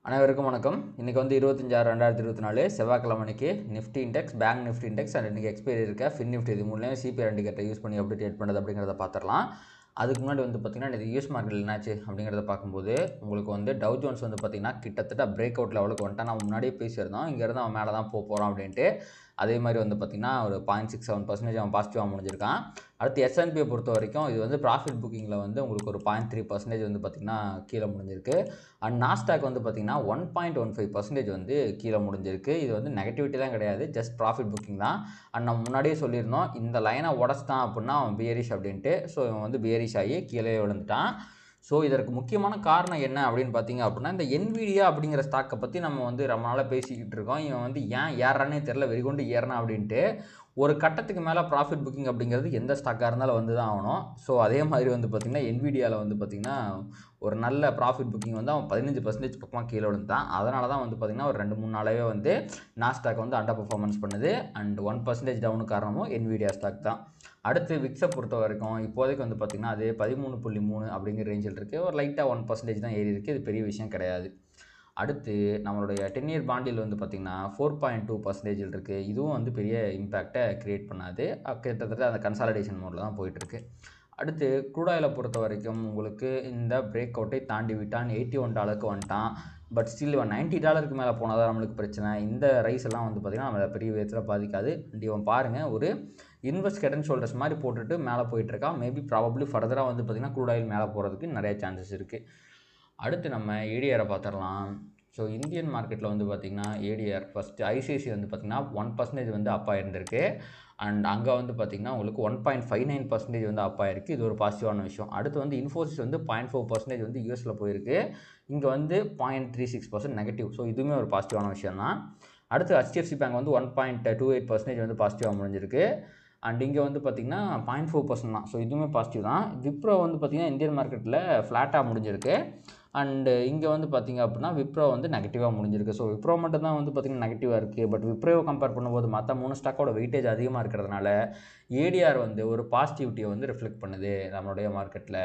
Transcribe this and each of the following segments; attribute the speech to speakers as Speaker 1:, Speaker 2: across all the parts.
Speaker 1: அனைவருக்கும் வணக்கம். இன்றைக்கி வந்து 25/6/2024 செவ்வாய்க்கிழமைக்கு Nifty index, bank Nifty index and இன்றைக்கி எக்ஸ்பைரி இருக்க ஃபின் நிஃப்டி இது மூணுலேயும் சிபிஆர் இண்டிகேட்டர் யூஸ் பண்ணி எப்படி ட்ரேட் பண்ணுறது அப்படிங்கிறத பார்த்துடலாம். அதுக்கு முன்னாடி வந்து பார்த்திங்கன்னா இது யூஎஸ் மார்க்கெட் என்னாச்சு அப்படிங்கிறத பார்க்கும்போது உங்களுக்கு வந்து டவ் ஜோன்ஸ் வந்து பார்த்திங்கன்னா கிட்டத்தட்ட பிரேக் அவுட் லெவலுக்கு வந்துட்டால் நம்ம முன்னாடியே பேசியிருந்தோம். இங்கேருந்து அவன் மேலே தான் போகிறான் அப்படின்ட்டு. அதே மாதிரி வந்து பார்த்திங்கன்னா ஒரு 0.67% அவன் பாசிட்டிவாக முடிஞ்சிருக்கான். அடுத்து எஸ்என்பியை பொறுத்த வரைக்கும் இது வந்து ப்ராஃபிட் புக்கிங்கில் வந்து உங்களுக்கு ஒரு 0.3% வந்து பார்த்திங்கன்னா கீழே முடிஞ்சிருக்கு. அண்ட் நாஸ்டாக் வந்து பார்த்திங்கன்னா 1.15% வந்து கீழே முடிஞ்சிருக்கு. இது வந்து நெகட்டிவிட்டி தான் கிடையாது, ஜஸ்ட் ப்ராஃபிட் புக்கிங் தான். அண்ட் நம்ம முன்னாடியே சொல்லியிருந்தோம் இந்த லைனை உடச்சிட்டான் அப்படின்னா அவன் பியரிஷ் அப்படின்ட்டு. ஸோ இவன் வந்து பியரிஷ் ஆகி கீழே விழுந்துட்டான். ஸோ இதற்கு முக்கியமான காரணம் என்ன அப்படின்னு பார்த்தீங்க அப்படின்னா இந்த என்விடியா அப்படிங்கிற ஸ்டாக்கை பற்றி நம்ம வந்து ரொம்ப நாளாக பேசிக்கிட்டு இருக்கோம். இவன் வந்து ஏன் ஏறானே தெரில, வெறிகொண்டு ஏறினா அப்படின்ட்டு. ஒரு கட்டத்துக்கு மேலே ப்ராஃபிட் புக்கிங் அப்படிங்கிறது எந்த ஸ்டாக்காக இருந்தாலும் வந்து தான் ஆகணும். ஸோ அதே மாதிரி வந்து பார்த்திங்கன்னா என்விடியாவில் வந்து பார்த்திங்கன்னா ஒரு நல்ல ப்ராஃபிட் புக்கிங் வந்து அவன் 15% பக்கமாக கீழே விழுந்தான். அதனால தான் வந்து பார்த்திங்கன்னா ஒரு 2-3 நாளாகவே வந்து நாஸ்டாக் வந்து அண்டர் பர்ஃபார்மன்ஸ் பண்ணுது. அண்ட் 1% டவுனு காரணமும் என்விடியா ஸ்டாக் தான். அடுத்து விக்ஸை பொறுத்த வரைக்கும் இப்போதைக்கு வந்து பார்த்திங்கன்னா அது 13.3 அப்படிங்கிற ரேஞ்சில் இருக்குது. ஒரு லைட்டாக 1% தான் ஏறி இருக்குது. இது பெரிய விஷயம் கிடையாது. அடுத்து நம்மளுடைய 10 இயர் பாண்டில் வந்து பார்த்திங்கன்னா 4.2% இருக்குது. இதுவும் வந்து பெரிய இம்பேக்டை க்ரியேட் பண்ணாது. கிட்டத்தட்ட அந்த கன்சாலிடேஷன் மோடில் தான் போயிட்டுருக்கு. அடுத்து க்ரூட் ஆயிலை பொறுத்த வரைக்கும் உங்களுக்கு இந்த பிரேக் அவுட்டை தாண்டி விட்டான். $81 வந்துட்டான். பட் ஸ்டில் இவன் $90 மேலே போனால் தான் நம்மளுக்கு பிரச்சனை. இந்த ரைஸ் எல்லாம் வந்து பார்த்திங்கன்னா நம்மளை பெரிய விதத்தில் பாதிக்காது. இவன் பாருங்கள் ஒரு இன்வெஸ்ட் ஹெட் அண்ட் ஷோல்டர்ஸ் மாதிரி போட்டுட்டு மேலே போயிட்டுருக்கான். மேபி ப்ராபப்ளி ஃபர்தராக வந்து பார்த்திங்கன்னா க்ரூட் ஆயில் மேலே போகிறதுக்கு நிறைய சான்சஸ் இருக்குது. அடுத்து நம்ம ஏடிஆரை பார்த்துடலாம். ஸோ இந்தியன் மார்க்கெட்டில் வந்து பார்த்திங்கன்னா ஏடிஆர் ஃபஸ்ட்டு ஐசிஐசி வந்து பார்த்திங்கன்னா 1% வந்து அப் ஆகிருந்திருக்கு. அண்ட் அங்கே வந்து பார்த்திங்கன்னா உங்களுக்கு 1.59% வந்து அப் ஆகிருக்கு. இது ஒரு பாசிட்டிவான விஷயம். அடுத்து வந்து இன்ஃபோசிஸ் வந்து 0.4% வந்து யூஎஸில் போயிருக்கு. இங்கே வந்து 0.36% நெகட்டிவ். ஸோ இதுவுமே ஒரு பாசிட்டிவான விஷயம் தான். அடுத்து ஹெச்டிஎஃப்சி பேங்க் வந்து 1.28% வந்து பாசிட்டிவாக முடிஞ்சிருக்கு. அண்ட் இங்கே வந்து பார்த்திங்கன்னா 0.4% தான். ஸோ இதுவுமே பாசிட்டிவ் தான். விப்ரோ வந்து பார்த்திங்கன்னா இந்தியன் மார்க்கெட்டில் ஃப்ளாட்டாக முடிஞ்சிருக்கு. அண்டு இங்கே வந்து பார்த்திங்க அப்படின்னா விப்ரோ வந்து நெகட்டிவாக முடிஞ்சிருக்கு. ஸோ விப்ரோ மட்டும் தான் வந்து பார்த்திங்கன்னா நெகட்டிவாக இருக்குது. பட் விப்ரோவை கம்பேர் பண்ணும்போது மற்ற 3 ஸ்டாக்கோட வெயிட்டேஜ் அதிகமாக இருக்கிறதுனால ஏடிஆர் வந்து ஒரு பாசிட்டிவிட்டியை வந்து ரிஃப்ளெக்ட் பண்ணுது நம்மளுடைய மார்க்கெட்டில்.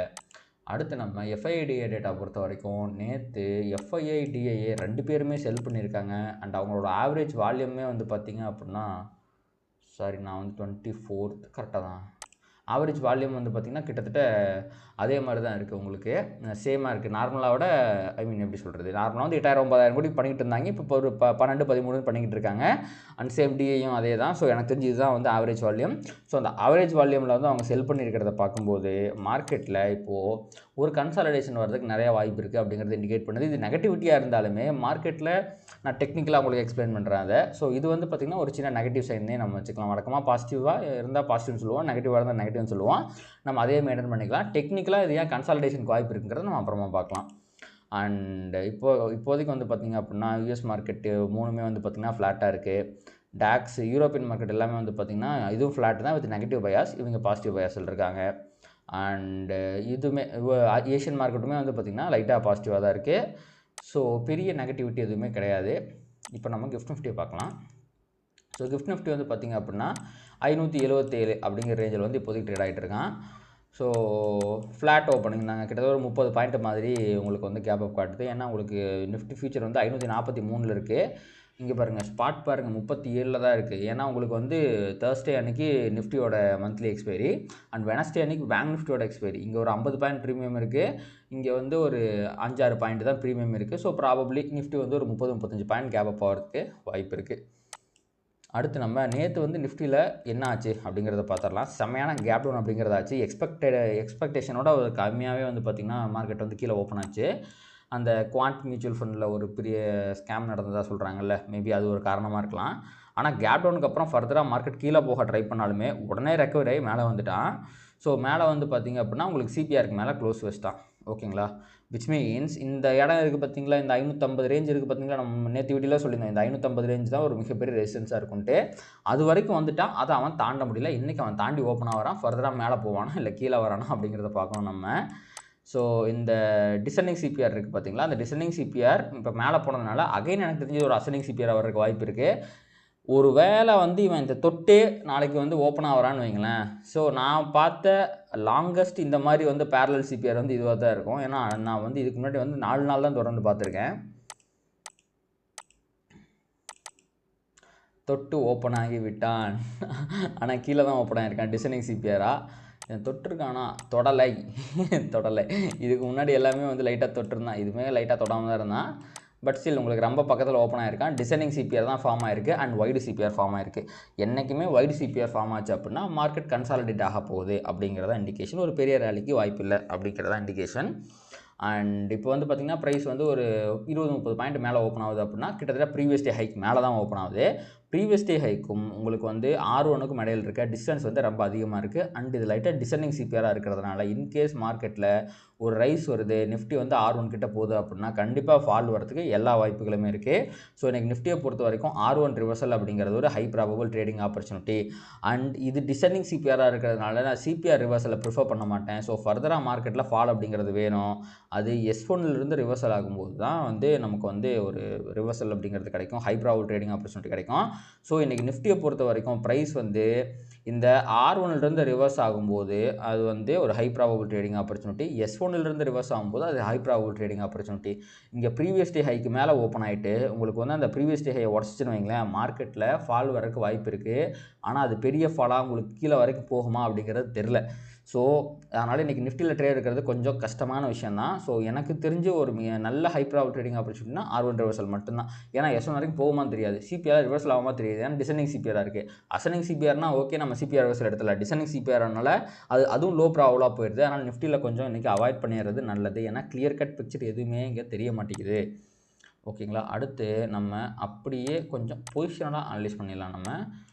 Speaker 1: அடுத்து நம்ம எஃப்ஐடிஏ டேட்டா பொறுத்த வரைக்கும் நேற்று எஃப்ஐஐடிஏஏ 2 பேருமே செல் பண்ணியிருக்காங்க. அண்ட் அவங்களோட ஆவரேஜ் வால்யூமே வந்து பார்த்திங்க அப்படின்னா நான் வந்து 24th கரெக்டாக தான் ஆவரேஜ் வால்யூம் வந்து பார்த்திங்கன்னா கிட்டத்தட்ட அதே மாதிரி தான் இருக்குது. உங்களுக்கு சேமாக இருக்குது. நார்மலாக எப்படி சொல்கிறது, நார்மலாக வந்து 8,000-9,000 கோடி பண்ணிக்கிட்டு இருந்தாங்க. இப்போ ஒரு 12-13 பண்ணிக்கிட்டு இருக்காங்க. அண்ட் சேம் டிஐயும் அதே தான். ஸோ எனக்கு தெரிஞ்சு இதுதான் வந்து ஆவரேஜ் வால்யூம். ஸோ அந்த ஆவரேஜ் வால்யூமில் வந்து அவங்க செல் பண்ணியிருக்கிறத பார்க்கும்போது மார்க்கெட்டில் இப்போது ஒரு கன்சாலிடேஷன் வரதுக்கு நிறைய வாய்ப்பு இருக்குது அப்படிங்கிறது இண்டிகேட் பண்ணுது. இது நெகட்டிவிட்டியாக இருந்தாலுமே மார்க்கெட்டில் நான் டெக்னிக்கலாக உங்களுக்கு எக்ஸ்பிளைன் பண்ணுறேன் அதை. ஸோ இது வந்து பார்த்திங்கன்னா ஒரு சின்ன நெகட்டிவ் சைன்னே நம்ம வச்சுக்கலாம். வழக்கமாக பாசிட்டிவாக இருந்தால் பாசிட்டிவ்னு சொல்லுவோம், நெகட்டிவாக இருந்தால் நெகட்டிவ்னு சொல்லுவோம். நம்ம அதே மெயின்டைன் பண்ணிக்கலாம். டெக்னிக்கலாக இது ஏன் கன்சாலிடேஷனுக்கு வாய்ப்பு இருக்குங்கிறத நம்ம அப்புறமா பார்க்கலாம். அண்ட் இப்போதைக்கு வந்து பார்த்திங்க அப்படின்னா யூஎஸ் மார்க்கெட்டு 3மே வந்து பார்த்திங்கன்னா ஃப்ளாட்டாக இருக்குது. டாக்ஸ் யூரோப்பியன் மார்க்கெட் எல்லாமே வந்து பார்த்திங்கன்னா இதுவும் ஃப்ளாட் தான் வித் நெகட்டிவ் பயாஸ். இவங்க பாசிட்டிவ் பயாஸில் இருக்காங்க. அண்டு இதுவுமே ஏஷியன் மார்க்கெட்டுமே வந்து பார்த்திங்கன்னா லைட்டாக பாசிட்டிவாக தான் இருக்குது. ஸோ பெரிய நெகட்டிவிட்டி எதுவுமே கிடையாது. இப்போ நம்ம கிஃப்ட் நிஃப்டியை பார்க்கலாம். ஸோ கிஃப்ட் நிஃப்டி வந்து பார்த்திங்க அப்படின்னா 577 அப்படிங்கிற ரேஞ்சில் வந்து இப்போதைக்கு ட்ரேட் ஆகிட்டு இருக்கான். ஸோ ஃப்ளாட் ஓப்பனிங் தாங்க. கிட்டத்தட்ட ஒரு 30 பாயிண்ட் மாதிரி உங்களுக்கு வந்து கேப் அப் காட்டுது. ஏன்னா உங்களுக்கு நிஃப்டி ஃபியூச்சர் வந்து 543 இருக்குது. இங்கே பாருங்கள், ஸ்பாட் பாருங்கள் 37 தான் இருக்குது. ஏன்னா உங்களுக்கு வந்து தேர்ஸ்டே அன்றைக்கி நிஃப்டியோட மந்த்லி எக்ஸ்பைரி அண்ட் வெனஸ்டே அன்றைக்கி பேங்க் நிஃப்டியோட எக்ஸ்பைரி. இங்கே ஒரு 50 பாயிண்ட் ப்ரீமியம் இருக்குது. இங்கே வந்து ஒரு 5-6 பாயிண்ட் தான் ப்ரீமியம் இருக்குது. ஸோ ப்ராபப்ளி நிஃப்டி வந்து ஒரு 30-35 பாயிண்ட் கேப் அப் ஆகிறதுக்கு வாய்ப்பு இருக்குது. அடுத்து நம்ம நேற்று வந்து நிஃப்டியில் என்ன ஆச்சு அப்படிங்கிறத பார்த்துடலாம். செம்மையான கேப் டவுன் அப்படிங்கிறதாச்சு. எக்ஸ்பெக்டேஷனோட ஒரு கம்மியாகவே வந்து பார்த்திங்கன்னா மார்க்கெட் வந்து கீழே ஓப்பன் ஆச்சு. அந்த குவாண்ட் மியூச்சுவல் ஃபண்டில் ஒரு பெரிய ஸ்கேம் நடந்ததாக சொல்கிறாங்கல்ல, மேபி அது ஒரு காரணமாக இருக்கலாம். ஆனால் கேப் டவுனுக்கு அப்புறம் ஃபர்தராக மார்க்கெட் கீழே போக ட்ரை பண்ணாலுமே உடனே ரெக்கவரி ஆகி மேலே வந்துட்டான். ஸோ மேலே வந்து பார்த்திங்க அப்படின்னா உங்களுக்கு சிபிஆருக்கு மேலே க்ளோஸ் வச்சிட்டான். ஓகேங்களா? விச் மீன்ஸ் இந்த இடம் இருக்குது பார்த்திங்களா, இந்த 550 ரேஞ்ச் இருக்குது பார்த்திங்களா, நம்ம நேற்று வீடியோவில் சொல்லியிருந்தோம் இந்த 550 ரேஞ்ச் தான் ஒரு மிகப்பெரிய ரெசிஸ்டன்ஸாக இருக்குன்ட்டு. அது வரைக்கும் வந்துட்டான். அதை அவன் தாண்ட முடியல. இன்றைக்கி அவன் தாண்டி ஓப்பனாக வரான். ஃபர்தராக மேலே போவானா இல்லை கீழே வரானா அப்படிங்கிறத பார்க்கணும் நம்ம. ஸோ இந்த டிசெண்டிங் சிபிஆர் இருக்குது பார்த்திங்களா, அந்த டிசெண்டிங் சிபிஆர் இப்போ மேலே போனதுனால அகைன் எனக்கு தெரிஞ்சு ஒரு அசெண்டிங் சிபிஆர் வர்றதுக்கு வாய்ப்பு இருக்குது. ஒரு வேளை வந்து இவன் இந்த தொட்டு நாளைக்கு வந்து ஓப்பன் ஆகிறான்னு வைங்களேன். ஸோ நான் பார்த்த லாங்கஸ்ட் இந்த மாதிரி வந்து பேரலல் சிபிஆர் வந்து இதுவாக தான் இருக்கும். ஏன்னா நான் வந்து இதுக்கு முன்னாடி வந்து 4 நாள் தான் தொடர்ந்து பார்த்துருக்கேன். தொட்டு ஓப்பன் ஆகி விட்டான். ஆனால் கீழே தான் ஓப்பன் ஆகியிருக்கான். டிசைனிங் சிபிஆரா தொட்டிருக்கானா? தொடலை. இதுக்கு முன்னாடி எல்லாமே வந்து லைட்டாக தொட்டிருந்தான். இதுவுமே லைட்டாக தொடாமல் தான் இருந்தான். பட் ஸ்டில் உங்களுக்கு ரொம்ப பக்கத்தில் ஓப்பன் ஆகிருக்கான். டிசைனிங் சிபிஆர் தான் ஃபார்ம் ஆயிருக்கு அண்ட் வைடு சிபிஆர் ஃபார்ம் ஆயிருக்கு. என்றைக்குமே வைடு சிபிஆர் ஃபார்ம் ஆச்சு அப்படின்னா மார்க்கெட் கன்சாலிடேட் ஆக போகுது அப்படிங்கிறதா இண்டிகேஷன். ஒரு பெரிய ரேலிக்கு வாய்ப்பு இல்லை அப்படிங்கிறதா இண்டிகேஷன். அண்ட் இப்போ வந்து பார்த்திங்கன்னா ப்ரைஸ் வந்து ஒரு 20-30 பாயிண்ட் மேலே ஓப்பன் ஆகுது அப்படின்னா கிட்டத்தட்ட ப்ரீவியஸ் டே ஹைக் மேலே தான் ஓப்பன் ஆகுது. ப்ரீவியஸ் டே ஹைக்கும் உங்களுக்கு வந்து R1க்கும் இடையில் இருக்க டிஸ்டன்ஸ் வந்து ரொம்ப அதிகமாக இருக்குது. அண்ட் இது லைட்டாக டிசைனிங் சிபிஆராக இருக்கிறதுனால இன்கேஸ் மார்க்கெட்டில் ஒரு ரைஸ் வருது, நிஃப்டி வந்து R1 கிட்ட போகுது அப்படின்னா கண்டிப்பாக ஃபால் வரதுக்கு எல்லா வாய்ப்புகளுமே இருக்குது. ஸோ இன்றைக்கி நிஃப்டியை பொறுத்த வரைக்கும் R1 ரிவர்சல் அப்படிங்கிறது ஒரு high probable trading opportunity. And இது டிசைனிங் சிபிஆராக இருக்கிறதுனால நான் சிபிஆர் ரிவர்சலை ப்ரிஃபர் பண்ண மாட்டேன். ஸோ ஃபர்தராக மார்க்கெட்டில் ஃபால் அப்படிங்கிறது வேணும். அது S1லேருந்து ரிவர்சல் ஆகும்போது தான் வந்து நமக்கு வந்து ஒரு ரிவர்சல் அப்படிங்கிறது கிடைக்கும், ஹை ப்ராபபிள் ட்ரேடிங் ஆப்பர்ச்சுனிட்டி கிடைக்கும். ஸோ இன்றைக்கி நிஃப்டியை பொறுத்த வரைக்கும் ப்ரைஸ் வந்து இந்த R1லேருந்து ரிவர்ஸ் ஆகும்போது அது வந்து ஒரு ஹை ப்ராபபிள் ட்ரேடிங் ஆப்பர்ச்சுனிட்டி. S1லேருந்து ரிவர்ஸ் ஆகும்போது அது ஹை ப்ராபபிள் ட்ரேடிங் ஆப்பர்ச்சுனிட்டி. இங்கே ப்ரீவியஸ் டே ஹைக்கு மேலே ஓப்பன் ஆகிட்டு உங்களுக்கு வந்து அந்த ப்ரீவியஸ் டே ஹையை உடச்சிச்சுன்னு வைங்களேன், மார்க்கெட்டில் ஃபால் வரக்கு வாய்ப்பு இருக்குது. ஆனால் அது பெரிய ஃபாலாக உங்களுக்கு கீழே வரைக்கும் போகுமா அப்படிங்கிறது தெரில. ஸோ அதனால் இன்றைக்கி நிஃப்டியில் ட்ரேட் இருக்கிறது கொஞ்சம் கஷ்டமான விஷயந்தான். ஸோ எனக்கு தெரிஞ்சு ஒரு நல்ல ஹை ப்ராபபிள் ட்ரேடிங் ஆப்பர்ச்சுனிட்டினா R1 ரிவர்சல் மட்டும்தான். ஏன்னா S1 வரைக்கும் போகுமான்னு தெரியாது, சிபிஆர் ரிவர்சல் ஆகாமல் தெரியாது. ஏன்னா டிசைனிங் சிபிஆராக இருக்குது. அசனிங் சிபிஆர்னா ஓகே, நம்ம சிபிஆர் ரிவர்சல் எடுத்துலாம். டிசைனிங் சிபிஆர்னால அதுவும் லோ ப்ராபபிளாக போயிடுது. அதனால் நிஃப்டியில் கொஞ்சம் இன்றைக்கி அவாய்ட் பண்ணிடுறது நல்லது. ஏன்னா கிளியர் கட் பிக்சர் எதுவுமே இங்கே தெரிய மாட்டேங்குது. ஓகேங்களா? அடுத்து நம்ம அப்படியே கொஞ்சம் பொசிஷனலாக அனலைஸ் பண்ணிடலாம் நம்ம.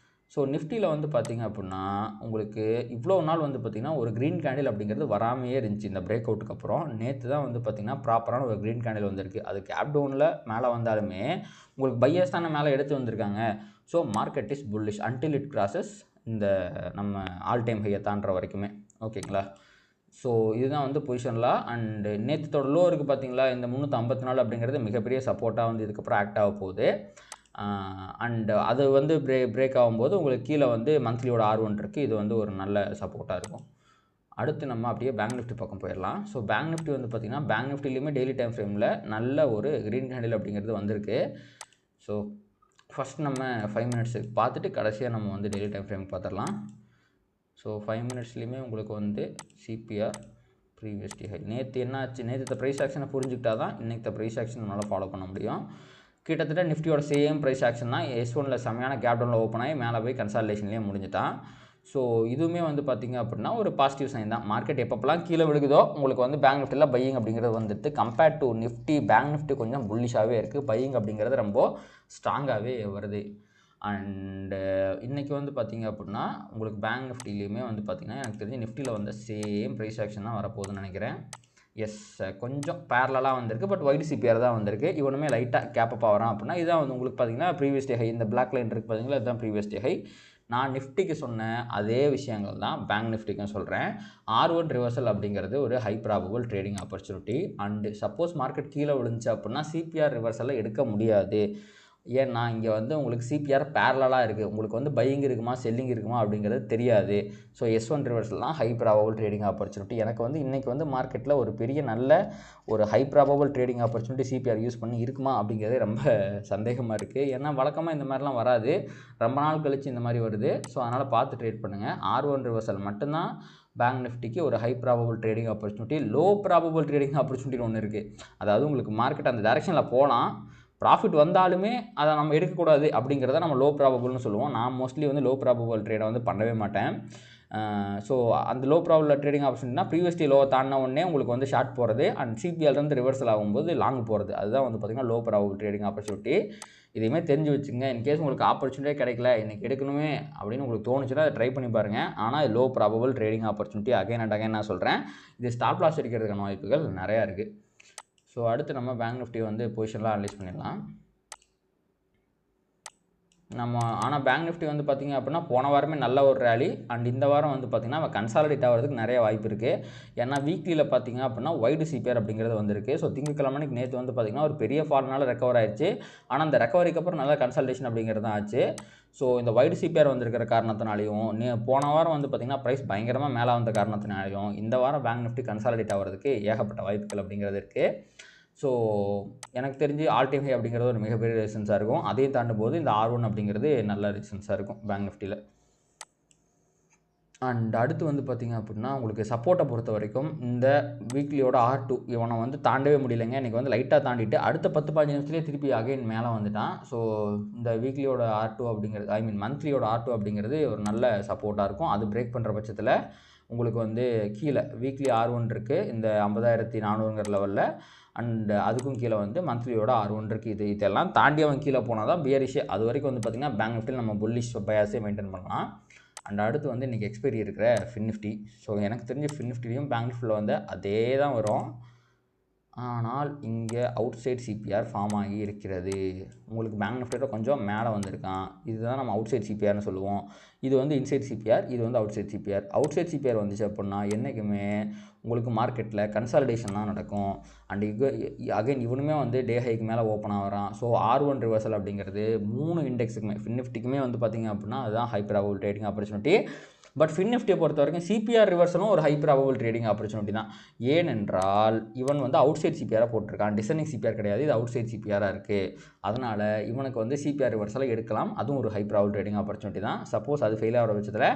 Speaker 1: ஸோ நிஃப்டியில் வந்து பார்த்திங்க அப்படின்னா உங்களுக்கு இவ்வளோ நாள் வந்து பார்த்திங்கன்னா ஒரு க்ரீன் கேண்டில் அப்படிங்கிறது வராமையே இருந்துச்சு. இந்த பிரேக் அவுட்டுக்கு அப்புறம் நேற்று தான் வந்து பார்த்திங்கன்னா ப்ராப்பரான ஒரு க்ரீன் கேண்டில் வந்திருக்கு. அது கேப் டவுனில் மேலே வந்தாலுமே உங்களுக்கு பையர்ஸ் தானே மேலே எடுத்து வந்திருக்காங்க. So market is bullish until it crosses இந்த நம்ம ஆல் டைம் ஹையை தாண்டுற வரைக்குமே. ஓகேங்களா? ஸோ இதுதான் வந்து பொசிஷனில். அண்டு நேற்றத்தோட லோ இருக்குது பார்த்திங்களா, இந்த 354 அப்படிங்கிறது மிகப்பெரிய சப்போர்ட்டாக வந்து இதுக்கப்புறம் ஆக்ட் ஆக போகுது. அண்டு அது வந்து பிரேக் ஆகும்போது உங்களுக்கு கீழே வந்து மந்த்லியோட R1 இருக்குது. இது வந்து ஒரு நல்ல சப்போர்ட்டாக இருக்கும். அடுத்து நம்ம அப்படியே பேங்க் நிஃப்டி பக்கம் போயிடலாம். ஸோ பேங்க் நிஃப்டி வந்து பார்த்திங்கன்னா பேங்க் நிஃப்டிலையுமே டெய்லி டைம் ஃப்ரேமில் நல்ல ஒரு க்ரீன் கேண்டில் அப்படிங்கிறது வந்திருக்கு. ஸோ ஃபஸ்ட் நம்ம 5 மினிட்ஸுக்கு பார்த்துட்டு கடைசியாக நம்ம வந்து டெய்லி டைம் ஃப்ரேம் பார்த்துடலாம். ஸோ 5 மினிட்ஸ்லேயுமே உங்களுக்கு வந்து சிபிஆர் ப்ரீவியஸ் டே ஹை நேற்று என்ன ஆச்சு, நேற்று ப்ரைஸ் ஆக்ஷனை புரிஞ்சுக்கிட்டா தான் இன்றைக்கி ப்ரைஸ் ஆக்ஷன் நம்மளால் ஃபாலோ பண்ண முடியும். கிட்டத்தட்ட நிஃப்டியோட சேம் ப்ரைஸ் ஆக்ஷன் தான். S1ல் செம்மையான கேப் டவுனில் ஓப்பன் ஆகி மேலே போய் கன்சாலிடேஷன்லேயே முடிஞ்சிட்டான். ஸோ இதுவுமே வந்து பார்த்திங்க அப்படின்னா ஒரு பாசிட்டிவ் சைன் தான். மார்க்கெட் எப்பப்பெல்லாம் கீழே விழுகுதோ உங்களுக்கு வந்து பேங்க் நிஃப்டியில் பையிங் அப்படிங்கிறது வந்துட்டு compared to Nifty bank Nifty கொஞ்சம் புல்லிஷாகவே இருக்குது. பையிங் அப்படிங்கிறது ரொம்ப ஸ்ட்ராங்காகவே வருது. அண்டு இன்றைக்கி வந்து பார்த்திங்க அப்படின்னா உங்களுக்கு பேங்க் நிஃப்டிலையுமே வந்து பார்த்திங்கன்னா எனக்கு தெரிஞ்சு நிஃப்டியில் வந்து சேம் ப்ரைஸ் ஆக்ஷன் தான் வரப்போகுதுன்னு நினைக்கிறேன். எஸ், கொஞ்சம் பேரலாக வந்திருக்கு. பட் வைடு சிபிஆர் தான் வந்திருக்கு. இவனுமே லைட்டாக கேப்பப் ஆகிறான் அப்படின்னா இதுதான் வந்து உங்களுக்கு பார்த்திங்கன்னா ப்ரீவியஸ் டே ஹை. இந்த பிளாக் லைன் இருக்குது பார்த்திங்களா, இதுதான் ப்ரீவியஸ் டே ஹை. நான் நிஃப்டிக்கு சொன்ன அதே விஷயங்கள் தான் பேங்க் நிஃப்டிக்கும் சொல்கிறேன். R1 ரிவர்சல் அப்படிங்கிறது ஒரு high probable trading opportunity. And suppose market கீழே விழுந்துச்சு அப்படின்னா சிபிஆர் ரிவர்சலில் எடுக்க முடியாது. ஏன்னா இங்கே வந்து உங்களுக்கு சிபிஆர் பேரலாக இருக்குது. உங்களுக்கு வந்து பையிங் இருக்குமா செல்லிங் இருக்குமா அப்படிங்கிறது தெரியாது. ஸோ S1 ரிவர்சல்லாம் ஹை ப்ராபபிள் ட்ரேடிங் ஆப்பர்ச்சுனிட்டி. எனக்கு வந்து இன்றைக்கி வந்து மார்க்கெட்டில் ஒரு பெரிய நல்ல ஒரு high probable trading opportunity CPR use பண்ணி இருக்குமா அப்படிங்கிறது ரொம்ப சந்தேகமாக இருக்குது. ஏன்னா வழக்கமாக இந்த மாதிரிலாம் வராது, ரொம்ப நாள் கழித்து இந்த மாதிரி வருது. ஸோ அதனால் பார்த்து ட்ரேட் பண்ணுங்கள். R1 ரிவர்சல் மட்டும்தான் பேங்க் நிஃப்டிக்கு ஒரு high probable trading opportunity. Low probable trading ஆப்பர்ச்சுனிட்டின்னு ஒன்று இருக்குது. அதாவது உங்களுக்கு மார்க்கெட் அந்த டைரெக்ஷனில் போகலாம், ப்ராஃபிட் வந்தாலுமே அதை நம்ம எடுக்கக்கூடாது அப்படிங்கிறத நம்ம லோ ப்ராபபிள்னு சொல்லுவோம். நான் மோஸ்ட்லி வந்து லோ ப்ராபபிள் ட்ரேடை வந்து பண்ணவே மாட்டேன். ஸோ அந்த லோ ப்ராபபிள் ட்ரேடிங் ஆப்ஷன்னா ப்ரீவியஸ் டே லோ தாண்டின உடனே உங்களுக்கு வந்து ஷார்ட் போகிறது அண்ட் சிபிஎல்லேருந்து ரிவர்சல் ஆகும்போது லாங் போகிறது, அதுதான் வந்து பார்த்திங்கன்னா லோ ப்ராபபிள் ட்ரேடிங் ஆப்பர்ச்சுனிட்டி. இதையுமே தெரிஞ்சு வச்சுங்க. இன்கேஸ் உங்களுக்கு ஆப்பர்ச்சுனிட்டியே கிடைக்கல, இன்றைக்கி எடுக்கணுமே அப்படின்னு உங்களுக்கு தோணுச்சுன்னா அதை ட்ரை பண்ணி பாருங்கள். ஆனால் இது low probable trading opportunity. Again and again நான் சொல்கிறேன், இது ஸ்டாப் லாஸ் எடுக்கிறதுக்கான வாய்ப்புகள் நிறையா இருக்குது. ஸோ அடுத்து நம்ம பேங்க் நிஃப்டி வந்து பொசிஷன்லாம் அனலைஸ் பண்ணிடலாம் நம்ம. ஆனால் பேங்க் நிஃப்டி வந்து பார்த்திங்க அப்படின்னா போன வாரமே நல்ல ஒரு ரேலி அண்ட் இந்த வாரம் வந்து பார்த்திங்கன்னா கன்சாலிடேட் ஆகிறதுக்கு நிறைய வாய்ப்பு இருக்குது. ஏன்னா வீக்லியில் பார்த்திங்க அப்படின்னா வைடு சிபிஆர் அப்படிங்கிறது வந்திருக்கு. ஸோ திங்கட்கிழமைக்கு நேற்று வந்து பார்த்திங்கன்னா ஒரு பெரிய ஃபால்னால ரெக்கவர் ஆயிடுச்சு. ஆனால் அந்த ரெக்கவரிக்கு அப்புறம் நல்ல கன்சல்டேஷன் அப்படிங்கிறது தான் ஆச்சு. ஸோ இந்த வைடு சிபிஆர் வந்திருக்கிற காரணத்தினாலையும் போன வாரம் வந்து பார்த்திங்கன்னா ப்ரைஸ் பயங்கரமாக மேலே வந்த காரணத்தினாலையும் இந்த வாரம் பேங்க் நிஃப்டி கன்சாலிடேட் ஆகிறதுக்கு ஏகப்பட்ட வாய்ப்புகள் அப்படிங்கிறது இருக்குது. ஸோ எனக்கு தெரிஞ்சு ஆல் டைம் ஹை அப்படிங்கிறது ஒரு மிகப்பெரிய ரெசிஸ்டன்ஸாக இருக்கும். அதையும் தாண்டும் போது இந்த R1 அப்படிங்கிறது நல்ல ரெசிஸ்டன்ஸாக இருக்கும் பேங்க் நிஃப்டியில். அண்ட் அடுத்து வந்து பார்த்திங்க அப்படின்னா உங்களுக்கு சப்போர்ட்டை பொறுத்த வரைக்கும் இந்த வீக்லியோட R2 இவனை வந்து தாண்டவே முடியலைங்க. இன்றைக்கி வந்து லைட்டாக தாண்டிட்டு அடுத்த 10-15 நிமிஷத்துலேயே திருப்பி அகைன் மேலே வந்துட்டான். ஸோ இந்த வீக்லியோட R2 அப்படிங்கிறது மந்த்லியோட R2 அப்படிங்கிறது ஒரு நல்ல சப்போர்ட்டாக இருக்கும். அது பிரேக் பண்ணுற பட்சத்தில் உங்களுக்கு வந்து கீழே வீக்லி R1 இருக்குது இந்த 50,400ங்கிற லெவலில். அண்ட் அதுக்கும் கீழே வந்து மந்த்லியோட R1 இருக்குது. இதெல்லாம் தாண்டி அவன் கீழே போனால் தான் பியரிஷே. அது வரைக்கும் வந்து பார்த்திங்கன்னா பேங்க் நிஃப்டியில் நம்ம புல்லிஷ் பயாஸே மெயின்டைன் பண்ணலாம். அண்ட் அடுத்து வந்து இன்றைக்கி எக்ஸ்பைரி இருக்கிற ஃபின் நிஃப்டி. ஸோ எனக்கு தெரிஞ்ச ஃபின் நிஃப்டிலையும் பேங்க் நிஃப்டியில் வந்து அதே தான் வரும். ஆனால் இங்கே அவுட் சைட் சிபிஆர் ஃபார்ம் ஆகி இருக்கிறது. உங்களுக்கு பேங்க் நிஃப்டியோட கொஞ்சம் மேலே வந்திருக்கான். இதுதான் நம்ம அவுட் சைட் சிபிஆர்னு சொல்லுவோம். இது வந்து இன்சைட் சிபிஆர், இது வந்து outside CPR. Outside CPR வந்துச்சு அப்படின்னா என்றைக்குமே உங்களுக்கு மார்க்கெட்டில் கன்சாலிடேஷன் தான் நடக்கும். அண்ட் அகைன் இவனுமே வந்து டே ஹைக்கு மேலே ஓப்பன் ஆகிறான். ஸோ R1 ரிவர்சல் அப்படிங்கிறது 3 இண்டெக்ஸுக்குமே ஃபின் நிஃப்டிக்குமே வந்து பார்த்திங்க அப்படின்னா அதுதான் high probable trading opportunity. But fin நிஃப்டியை பொறுத்த வரைக்கும் சிபிஆர் ரிவர்சலும் ஒரு ஹை ப்ராபபிள் ட்ரேடிங் ஆப்பர்ச்சுனிட்டி தான். ஏனென்றால் இவன் வந்து அவுட் சைட் சிபிஆராக போட்டிருக்கான். டிசைனிங் சிபிஆர் கிடையாது, இது அவுட் சைட் சிபிஆராக இருக்குது. அதனால் இவனுக்கு வந்து சிபிஆர் ரிவர்சலை எடுக்கலாம். அதுவும் ஒரு ஹை ப்ராபபிள் ட்ரேடிங் ஆப்பர்ச்சுனிட்டி தான். சப்போஸ் அது ஃபெயில் ஆகிற பட்சத்தில்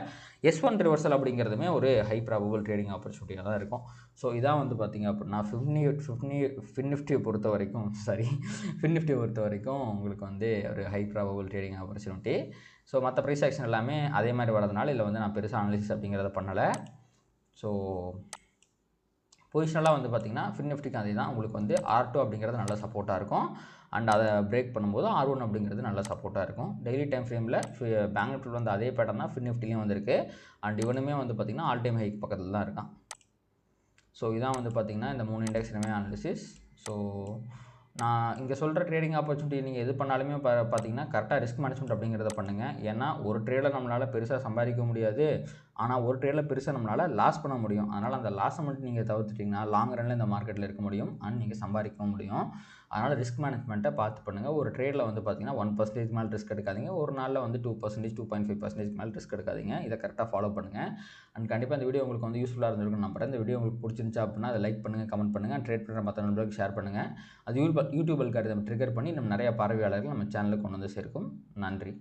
Speaker 1: S1 ரிவர்சல் அப்படிங்கிறதுமே ஒரு ஹை ப்ராபபிள் ட்ரேடிங் ஆப்பர்ச்சுனிட்டியாக தான் இருக்கும். ஸோ இதான் வந்து பார்த்திங்க அப்படின்னா ஃபின் நிஃப்டியை பொறுத்த வரைக்கும் உங்களுக்கு வந்து ஒரு high probable trading opportunity. So மற்ற ப்ரைஸ் ஆக்ஷன் எல்லாமே அதே மாதிரி வரதுனால இதில் வந்து நான் பெருசாக அனாலிசிஸ் அப்படிங்கிறத பண்ணலை. ஸோ பொசிஷனலாக வந்து பார்த்திங்கன்னா ஃபின் நிஃப்டிக்கு அதே தான். உங்களுக்கு வந்து R2 அப்படிங்கிறது நல்ல சப்போர்ட்டாக இருக்கும். அண்ட் அதை பிரேக் பண்ணும்போது R1 அப்படிங்கிறது நல்ல சப்போர்ட்டாக இருக்கும். டெய்லி டைம் ஃப்ரேமில் பேங்க் நிஃப்டியில் வந்து அதே பேட்டர்ன் தான் ஃபின் நிஃப்டிலையும் வந்திருக்கு. அண்ட் இவனுமே வந்து பார்த்திங்கன்னா ஆல் டைம் ஹைக்கு பக்கத்தில் தான் இருக்கான். ஸோ இதான் வந்து பார்த்திங்கன்னா இந்த 3 இண்டெக்ஸுமே அனாலிசிஸ். ஸோ நான் இங்கே சொல்கிற ட்ரேடிங் ஆப்பர்ச்சுனிட்டி நீங்கள் எது பண்ணாலுமே பார்த்தீங்கன்னா கரெக்டாக ரிஸ்க் மேனேஜ்மெண்ட் அப்படிங்கிறத பண்ணுங்கள். ஏன்னா ஒரு ட்ரேடில் நம்மளால் பெருசாக சம்பாதிக்க முடியாது, ஆனால் ஒரு ட்ரேடில் பெருசாக நம்மளால் லாஸ் பண்ண முடியும். அதனால் அந்த லாஸை மட்டும் நீங்கள் தவிர்த்துட்டிங்கன்னா லாங் ரன்னில் இந்த மார்க்கெட்டில் இருக்க முடியும் அண்ட் நீங்கள் சம்பாதிக்கவும் முடியும். அதனால் ரிஸ்க் மேனேஜ்மெண்ட்டை பார்த்து பண்ணுங்கள். ஒரு ட்ரேடில் வந்து பார்த்திங்கன்னா 1% மேலே ரிஸ்க் எடுக்காதீங்க. ஒரு நாளில் வந்து 2%, 2.5% மேலே ரிஸ்க் எடுக்காதீங்க. இதை கரெக்டாக ஃபாலோ பண்ணுங்கள். அண்ட் கண்டிப்பாக இந்த வீடியோ உங்களுக்கு வந்து யூஸ்ஃபுல்லாக இருந்திருக்குன்னு நம்புறேன். இந்த வீடியோ உங்களுக்கு பிடிச்சிருந்துச்சு அப்படின்னா அதை லைக் பண்ணுங்கள், கமெண்ட் பண்ணுங்கள், ட்ரேட் பண்ணுற மற்ற நண்பர்களுக்கு ஷேர் பண்ணுங்கள். அது யூடியூப் அல்காரிதம் ட்ரிகர் பண்ணி நம்ம நிறைய பார்வையாளர்கள் நம்ம சேனலுக்கு கொண்டு வந்து சேர்க்கும். நன்றி.